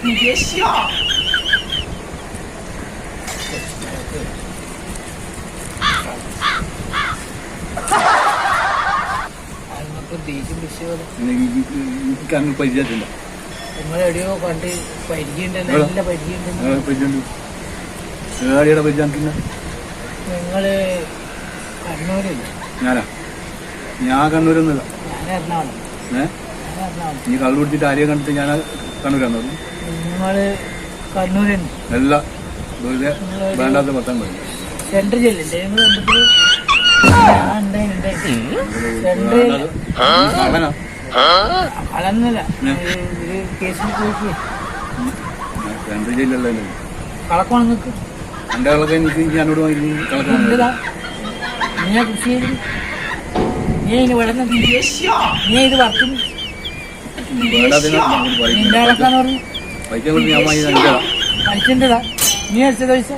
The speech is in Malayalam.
你别笑。എനിക്ക് പരിചയത്തില്ല. നിങ്ങളെവിടെയോ കണ്ട് പരിചയമുണ്ടല്ലോ, നല്ല പരിചയമുണ്ടല്ലോ. പരിചയം പരിചയം. നിങ്ങള് കണ്ണൂരില്ല? ഞാൻ കണ്ണൂരൊന്നുമില്ല. ഞാൻ എറണാകുളം. നീ കള്ളു കുടിച്ചിട്ട് ആരെയും കണ്ടിട്ട് ഞാൻ കണ്ണൂരാണ്. നിങ്ങള് കണ്ണൂരുണ്ട്? അല്ല, വേണ്ടാത്ത പത്താൻ പറയും. സെൻട്രൽ ജില്ലല്ലേ നിങ്ങൾ കണ്ടിട്ട്? കളന്നില്ല, ഒരു കേസിൽ പോയിട്ട് സെൻട്രൽ ജില്ലല്ലോ. കളക്കണം നിങ്ങൾക്ക്. എന്റെ കളക്ക എനിക്ക് ഞാനോട് കളക്കാം. നീ കൃഷി ചെയ്ത് നീ ഇതിന് വെള്ളം നീ ഇത് വർത്തിന് നിന്റെ കളക്കാന്ന് പറഞ്ഞു. പൈസ ഉണ്ടതാ. നീ അടിച്ചത് പൈസ?